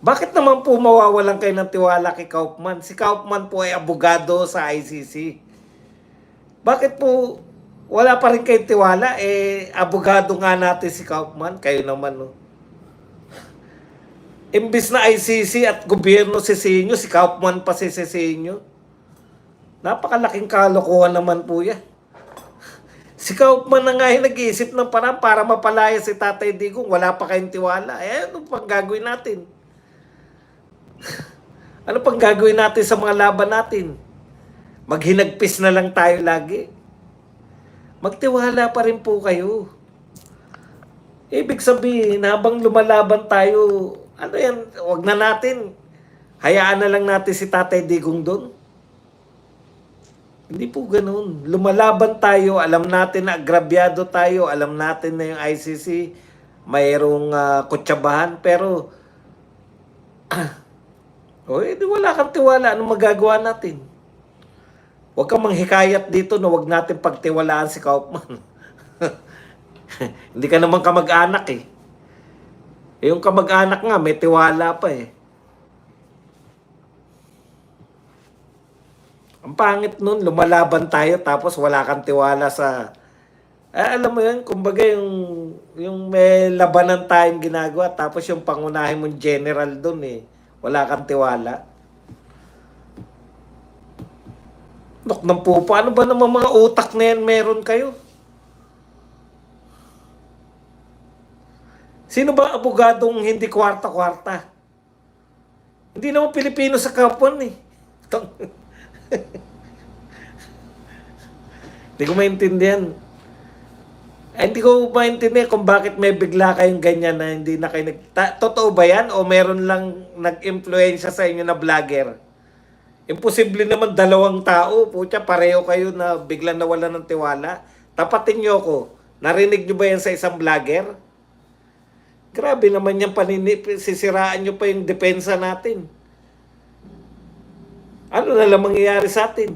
Bakit naman po mawawalan kayo ng tiwala kay Kaufman? Si Kaufman po ay abogado sa ICC. Bakit po wala pa rin kayong tiwala? Eh, abogado nga natin si Kaufman. Kayo naman, no? Imbis na ICC at gobyerno sisihin nyo, si Kaufman pa sisihin nyo. Napakalaking kalokohan naman po yan. Si Kaufman na nga yung nag-iisip ng parang para mapalaya si Tatay Digong. Wala pa kayong tiwala. Eh, ano pang gagawin natin? Ano pang gagawin natin sa mga laban natin? Maghinagpis na lang tayo lagi. Magtiwala pa rin po kayo. Ibig sabihin, habang lumalaban tayo, ano yan, wag na natin. Hayaan na lang natin si Tatay Digong doon. Hindi po ganoon. Lumalaban tayo, alam natin na agrabyado tayo, alam natin na yung ICC mayroong kutsabahan, pero di wala kang tiwala. Anong magagawa natin? Huwag kang manghikayat dito na huwag natin pagtiwalaan si Kaufman. Hindi ka naman kamag-anak eh. Yung kamag-anak nga, may tiwala pa eh. Ang pangit nun, lumalaban tayo tapos wala kang tiwala sa... alam mo yun, kumbaga yung may labanan tayong ginagawa tapos yung pangunahin mong general dun eh. Wala kang tiwala. Nok ng pupo, ano ba naman mga utak na yan meron kayo? Sino ba abogadong hindi kwarta-kwarta? Hindi naman Pilipino sa kapwan eh. Hindi ko maintindihan. Hindi ko maintindihan kung bakit may bigla kayong ganyan na hindi na kayo totoo ba yan? O meron lang nag-influensya sa inyo na vlogger? Imposible naman dalawang tao. Pucha, pareho kayo na biglang nawalan ng tiwala. Tapatin nyo ko. Narinig nyo ba yan sa isang vlogger? Grabe naman yung sisiraan nyo pa yung depensa natin. Ano na lang mangyayari sa atin?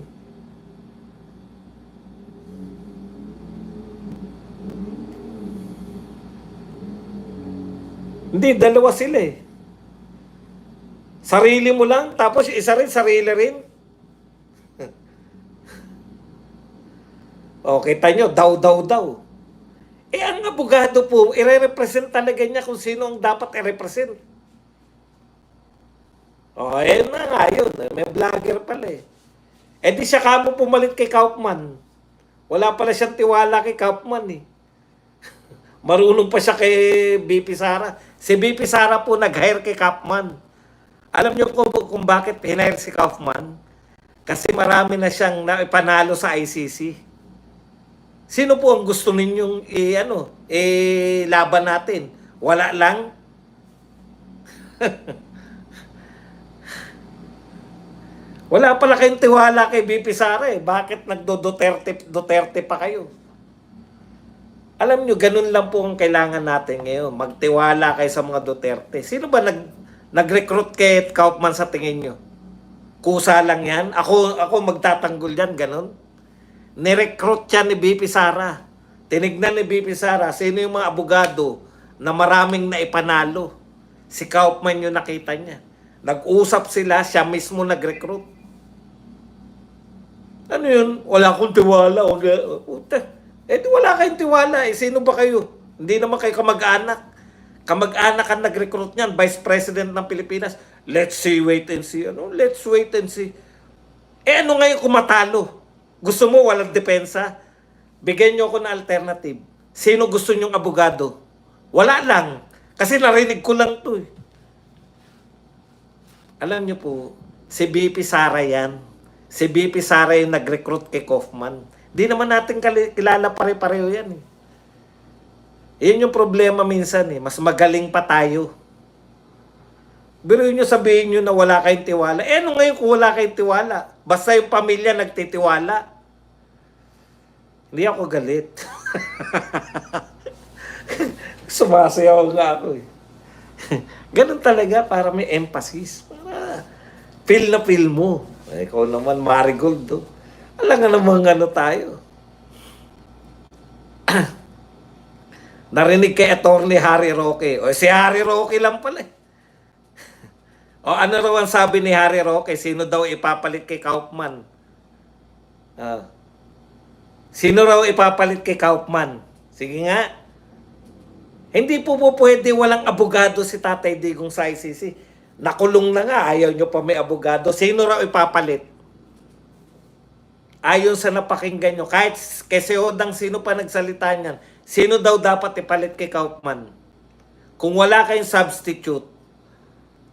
Hindi, dalawa sila eh. Sarili mo lang, tapos isa rin, sarili rin. O, kita nyo, daw. Eh, ang abogado po, ire-represent talaga niya kung sino ang dapat i-represent. O, na nga yun. May vlogger pala eh. Eh, di siya kamo pumalit kay Kaufman. Wala pala siyang tiwala kay Kaufman eh. Marunong pa siya kay BP Sara. Si BP Sara po nag-hire kay Kaufman. Alam niyo kung bakit hinire si Kaufman? Kasi marami na siyang naipanalo sa ICC. Sino po ang gusto ninyong laban natin? Wala lang? Wala pala kayong tiwala kay BP Sara eh. Bakit Duterte pa kayo? Alam nyo, ganun lang po ang kailangan natin ngayon. Magtiwala kayo sa mga Duterte. Sino ba nag-recruit kay Kaufman sa tingin nyo? Kusa lang yan? Ako magtatanggol yan, ganun? Nirecruit siya ni BP Sara. Tinignan ni BP Sara, sino yung mga abogado na maraming naipanalo? Si Kaufman yung nakita niya. Nag-usap sila, siya mismo nag-recruit. Ano yun? Wala akong tiwala. Di wala kayong tiwala eh. Sino ba kayo? Hindi naman kayo kamag-anak. Kamag-anak ang nag-recruit niyan, Vice President ng Pilipinas. Let's see, wait and see. Let's wait and see. Eh ano ngayon kung matalo? Gusto mo walang depensa? Bigyan nyo ako ng alternative. Sino gusto nyong abogado? Wala lang. Kasi narinig ko lang to eh. Alam nyo po, si BP Sara yan. Si BP Sara yung nag-recruit kay Kaufman. Di naman natin kilala pare-pareho yan eh. Yun yung problema minsan eh. Mas magaling pa tayo. Pero yun yung sabihin nyo na wala kayong tiwala. Eh ano ngayon kung wala kayong tiwala? Basta yung pamilya nagtitiwala. Hindi ako galit. Sumasayaw nga ako eh. Ganun talaga para may emphasis. Para feel na feel mo. Eh, ikaw naman marigold do. Alam nga namang ano tayo. Narinig kay Attorney Harry Roque. O si Harry Roque lang pala eh. O ano raw ang sabi ni Harry Roque? Sino daw ipapalit kay Kaufman? Ah, sino raw ipapalit kay Kaufman? Sige nga. Hindi po pwede walang abogado si Tatay Digong sa ICC. Nakulong na nga, ayaw nyo pa may abogado. Sino raw ipapalit? Ayon sa napakinggan nyo, kahit kasi Odang sino pa nagsalita niyan, sino daw dapat ipalit kay Kaufman? Kung wala kayong substitute,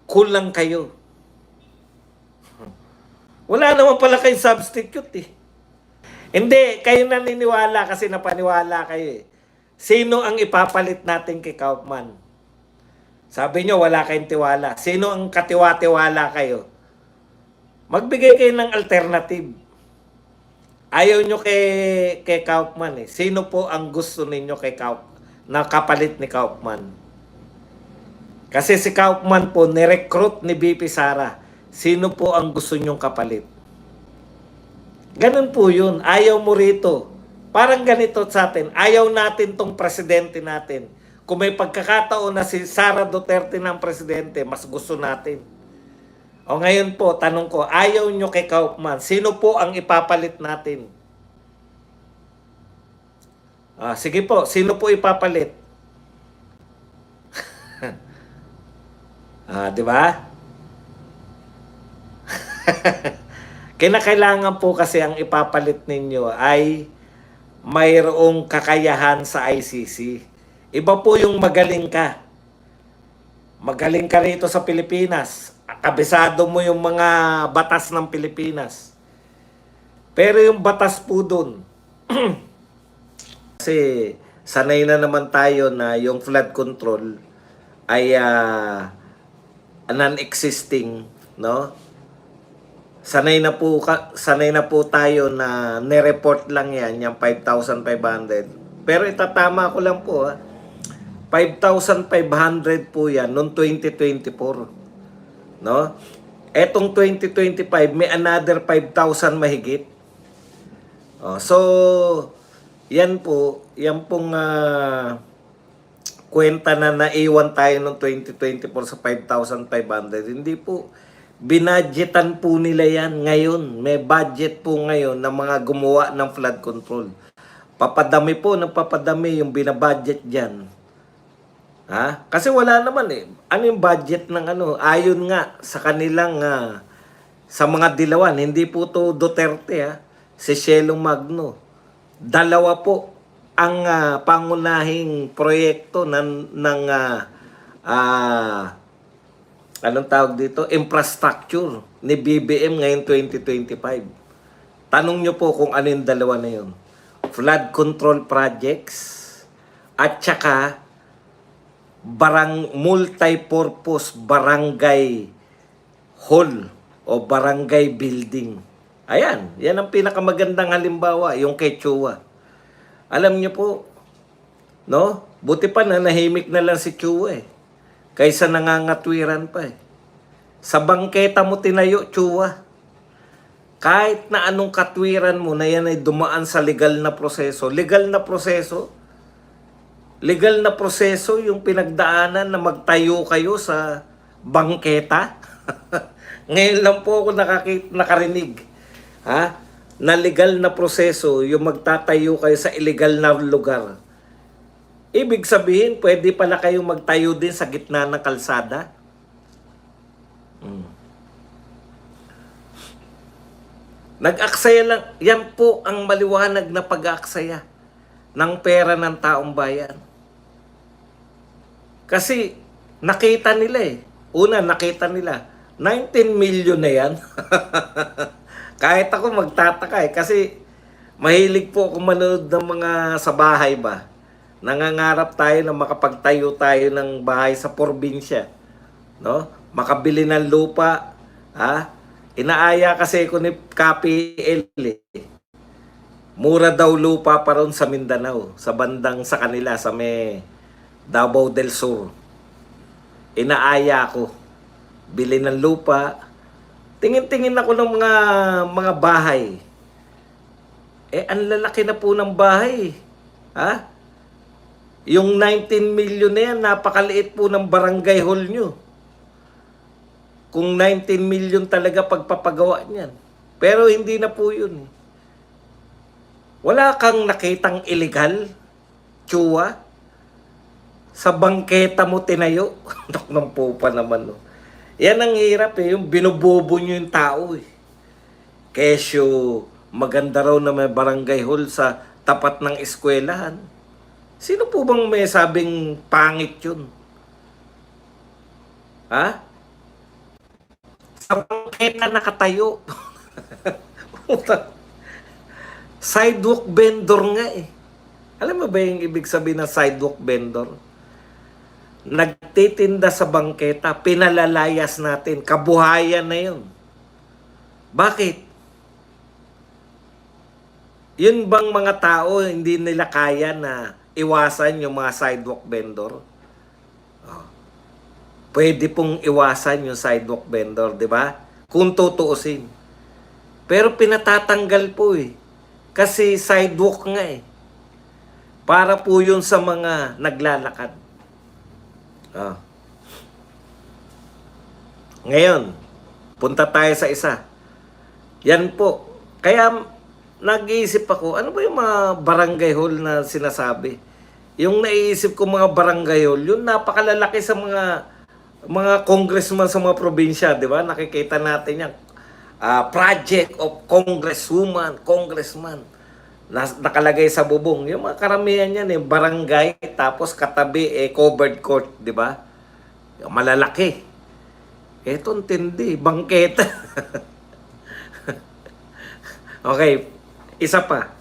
kulang kayo. Wala naman pala kayong substitute eh. Hindi, kayo naniniwala kasi napaniwala kayo eh. Sino ang ipapalit natin kay Kaufman? Sabi nyo, wala kayong tiwala. Sino ang katiwa-tiwala kayo? Magbigay kayo ng alternative. Ayaw nyo kay Kaufman eh. Sino po ang gusto ninyo kay Kaufman? Na kapalit ni Kaufman? Kasi si Kaufman po, nirecruit ni BP Sara. Sino po ang gusto nyong kapalit? Ganun po yun. Ayaw mo rito. Parang ganito sa atin. Ayaw natin tong presidente natin. Kung may pagkakataon na si Sara Duterte ng presidente, mas gusto natin. O ngayon po, tanong ko, ayaw nyo kay Kaufman, sino po ang ipapalit natin? Sige po, sino po ipapalit? Di ba? Kinakailangan po kasi ang ipapalit ninyo ay mayroong kakayahan sa ICC. Iba po yung magaling ka. Magaling ka rito sa Pilipinas. Kabisado mo yung mga batas ng Pilipinas. Pero yung batas po dun, kasi sanay na naman tayo na yung flood control ay non-existing, no? Sanay na po tayo na nireport lang yan, yung 5,500. Pero itatama ko lang po, 5,500 po yan noong 2024. No? Etong 2025, may another 5,000 mahigit. So, yan pong kwenta na naiwan tayo noong 2024 sa 5,500. Hindi po, binadgetan po nila yan ngayon. May budget po ngayon ng mga gumawa ng flood control. Papadami po ng papadami yung binabudget dyan. Kasi wala naman eh. Ano yung budget ng ano? Ayon nga sa kanilang, sa mga dilawan, hindi po to Duterte si Shelo Magno. Dalawa po ang pangunahing proyekto ng anong tawag dito? Infrastructure ni BBM ngayon 2025. Tanong nyo po kung ano yung dalawa na yun. Flood control projects at saka multi-purpose barangay hall o barangay building. Ayan, yan ang pinakamagandang halimbawa, yung kay Chua. Alam niyo po, no? Buti pa na nahimik na lang si Chua kaysa nangangatwiran pa Sa bangketa mo tinayo, Chua. Kahit na anong katwiran mo na yan ay dumaan sa legal na proseso. Legal na proseso yung pinagdaanan na magtayo kayo sa bangketa. Ngayon lang po ako nakarinig. Na legal na proseso yung magtatayo kayo sa illegal na lugar. Ibig sabihin, pwede pala kayong magtayo din sa gitna ng kalsada. Nag-aksaya lang. Yan po ang maliwanag na pag-aaksaya ng pera ng taong bayan. Kasi nakita nila Una, nakita nila. 19 million na yan. Kahit ako magtataka kasi mahilig po ako manood ng mga sa bahay ba. Nangangarap tayo na makapagtayo tayo ng bahay sa probinsya. No? Makabili ng lupa. Inaaya kasi ko ni KPL Mura daw lupa pa ron sa Mindanao. Sa bandang sa kanila, sa may Davao del Sur. Inaaya ko. Bili ng lupa. Tingin-tingin ako ng mga bahay. Ang lalaki na po ng bahay. Yung 19 million na yan, napakaliit po ng barangay hall nyo. kung 19 million talaga pagpapagawa niyan. Pero hindi na po yun. Wala kang nakitang illegal, tsuwa, sa bangketa mo tinayo. Nak ng pupa naman, no. Yan ang hirap eh, yung binubobo nyo yung tao eh. Kesyo, maganda raw na may barangay hall sa tapat ng eskwelahan. Sino po bang may sabing pangit yun? Ha? Sa bangketa nakatayo. Sidewalk vendor nga eh. Alam mo ba yung ibig sabihin ng sidewalk vendor? Nagtitinda sa bangketa, pinalalayas natin. Kabuhayan na yun. Bakit? Yun bang mga tao hindi nila kaya na iwasan yung mga sidewalk vendor? Oh. Pwede pong iwasan yung sidewalk vendor, di ba? Kung tutuusin. Pero pinatatanggal po eh. Kasi sidewalk nga eh. Para po yun sa mga naglalakad. Oh. Ngayon, punta tayo sa isa. Yan po. Kaya nag-iisip ako, ano ba yung mga barangay hall na sinasabi? Yung naiisip ko mga barangay hall, yun napakalalaki sa mga congressman sa mga probinsya, di ba? Nakikita natin yan. Project of congresswoman, congressman. Nakalagay sa bubong. Yung mga karamihan yan eh, barangay, tapos katabi covered court, di ba? Yung malalaki. Eto, tindi, bangketa. Okay, isa pa.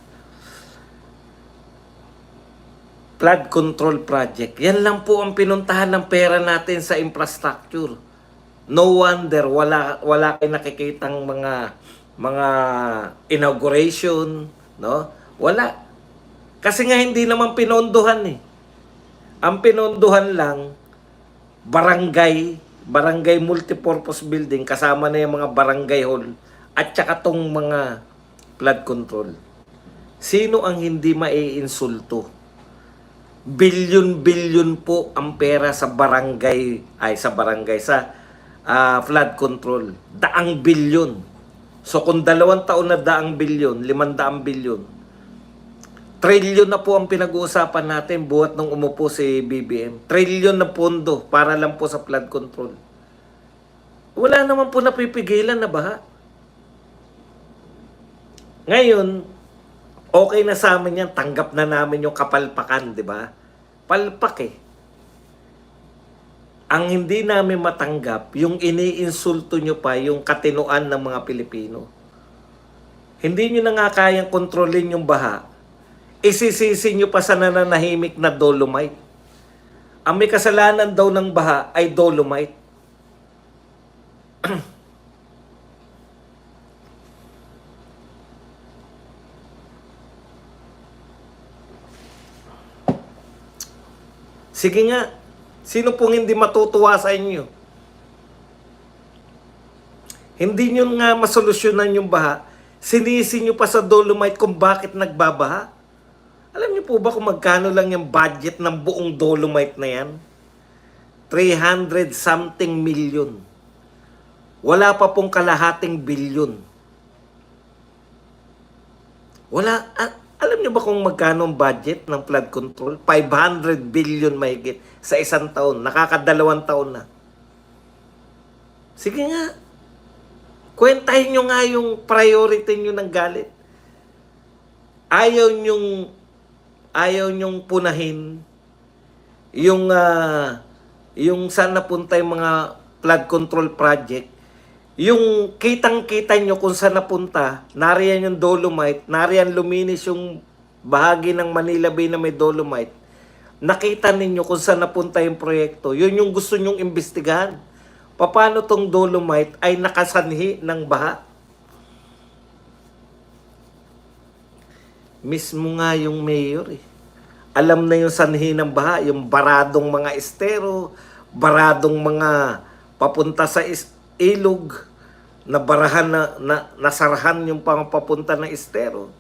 Flood control project. Yan lang po ang pinuntahan ng pera natin sa infrastructure. No wonder wala kayo nakikitang mga inauguration, no? Wala. Kasi nga hindi naman pinondohan eh. Ang pinondohan lang barangay multipurpose building kasama na yung mga barangay hall at saka tong mga flood control. Sino ang hindi maiinsulto? Bilyon-bilyon po ang pera sa flood control. Daang bilyon. So kung 2 taon na daang bilyon, 500 bilyon. Trilyon na po ang pinag-uusapan natin buhat nung umupo si BBM. Trilyon na pondo para lang po sa flood control. Wala naman po napipigilan na baha. Ngayon, okay na sa amin yan. Tanggap na namin yung kapalpakan, di ba? Palpak eh. Ang hindi namin matanggap, yung iniinsulto nyo pa yung katinuan ng mga Pilipino. Hindi nyo na nga kayang kontrolin yung baha. Isisisi nyo pa sa nananahimik na Dolomite. Ang may kasalanan daw ng baha ay Dolomite. Sige nga, sino pong hindi matutuwa sa inyo? Hindi nyo nga masolusyonan yung baha, sinisi nyo pa sa Dolomite kung bakit nagbabaha. Alam niyo po ba kung magkano lang yung budget ng buong Dolomite na yan? 300 something million. Wala pa pong kalahating bilyon. Wala. Alam niyo ba kung magkano ang budget ng flood control? 500 billion mahigit sa isang taon. Nakaka2 taon na. Sige nga. Kwentahin nyo nga yung priority nyo ng galit. Ayaw nyong punahin yung saan napunta yung mga flood control project. Yung kitang-kita nyo kung saan napunta, nariyan yung Dolomite, nariyan luminis yung bahagi ng Manila Bay na may Dolomite. Nakita ninyo kung saan napunta yung proyekto. Yun yung gusto nyong imbestigahan. Paano tong Dolomite ay nakasanhi ng baha? Mismo nga yung mayor eh. Alam na yung sanhi ng baha, yung baradong mga estero, baradong mga papunta sa ilog, na barahan na nasarahan yung papunta ng estero.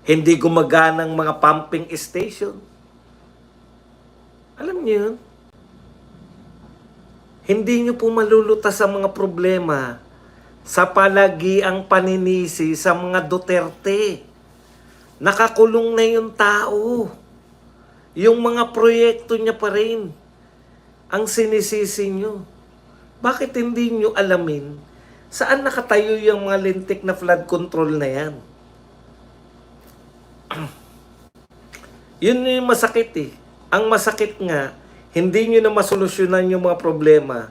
Hindi gumaganang mga pumping station. Alam niyo yun? Hindi nyo po malulutas sa mga problema sa palagiang paninisi sa mga Duterte. Nakakulong na yung tao. Yung mga proyekto niya pa rin ang sinisisi nyo. Bakit hindi nyo alamin saan nakatayo yung mga lintik na flood control na yan? Yun yung masakit eh. Ang masakit nga, hindi nyo na masolusyonan yung mga problema.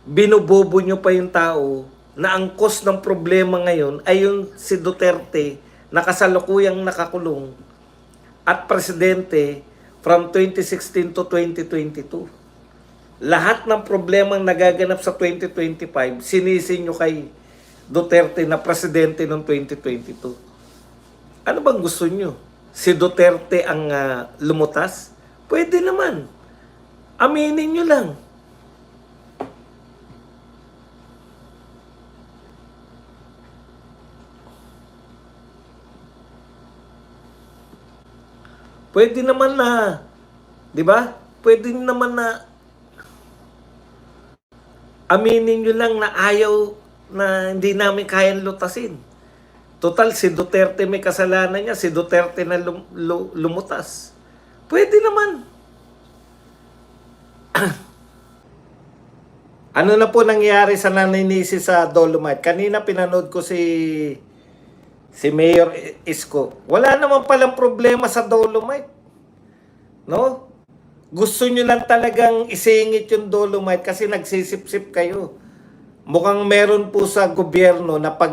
Binubobo nyo pa yung tao na ang cause ng problema ngayon ay yung si Duterte na kasalukuyang nakakulong at presidente from 2016 to 2022. Lahat ng problemang nagaganap sa 2025, sinisi nyo kay Duterte na presidente noong 2022. Ano bang gusto nyo? Si Duterte ang lumutas? Pwede naman. Aminin nyo lang. Pwede naman na, di ba? Pwede naman na aminin nyo lang na ayaw na hindi namin kayang lutasin. Total, si Duterte may kasalanan niya, si Duterte na lumutas. Pwede naman. Ano na po nangyari sa naninisi sa Dolomite? Kanina pinanood ko si Mayor Isko. Wala naman palang problema sa Dolomite. No? Gusto nyo lang talagang isingit yung Dolomite kasi nagsisip-sip kayo. Mukhang meron po sa gobyerno na pag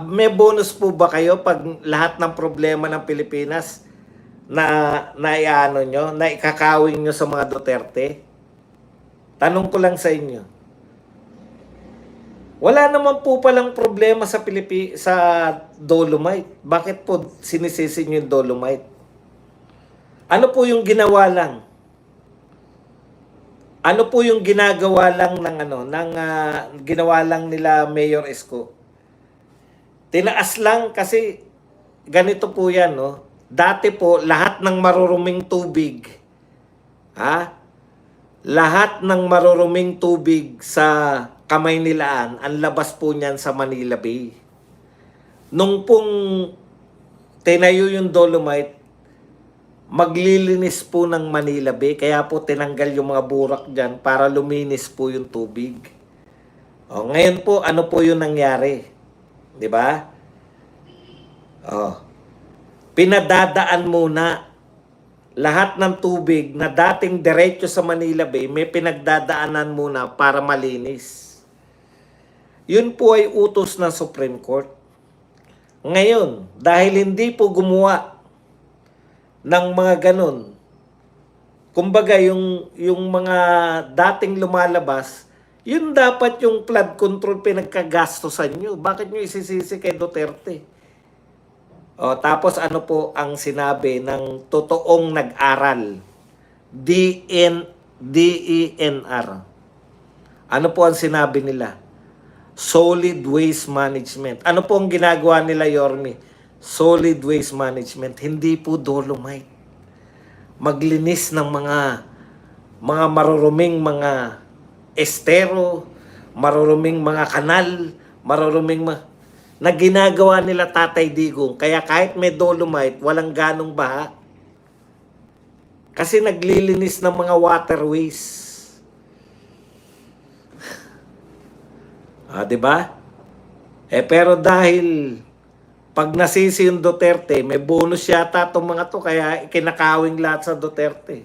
may bonus po ba kayo pag lahat ng problema ng Pilipinas na ikakawin nyo sa mga Duterte? Tanong ko lang sa inyo. Wala naman po palang problema sa Dolomite. Bakit po sinisisi nyo yung Dolomite? Ano po yung ginawa lang? Ano po yung ginagawa lang ginawa lang nila Mayor Isko? Tinaas lang kasi ganito po yan, no? Dati po lahat ng maruruming tubig, lahat ng maruruming tubig sa Kamaynilaan, ang labas po niyan sa Manila Bay. Nung pong tinayo yung Dolomite, maglilinis po ng Manila Bay, kaya po tinanggal yung mga burak dyan para luminis po yung tubig. O, ngayon po, ano po yung nangyari? Di ba? O, pinadadaan muna lahat ng tubig na dating diretso sa Manila Bay, may pinagdadaanan muna para malinis. Yun po ay utos ng Supreme Court. Ngayon, dahil hindi po gumawa ng mga ganun, kumbaga yung mga dating lumalabas, yun dapat yung flood control pinagkagastosan nyo. Bakit nyo isisisi kay Duterte? O, tapos ano po ang sinabi ng totoong nag-aral? DENR. Ano po ang sinabi nila? Solid Waste Management. Ano po ang ginagawa nila, Yorme? Solid Waste Management. Hindi po Dolomite. Maglinis ng mga maruruming mga estero, maruruming mga kanal, na ginagawa nila Tatay Digong. Kaya kahit may Dolomite, walang ganong baha. Kasi naglilinis ng mga waterways. Diba? Pero dahil pag nasisi yung Duterte, may bonus yata itong mga to, kaya ikinakawing lahat sa Duterte.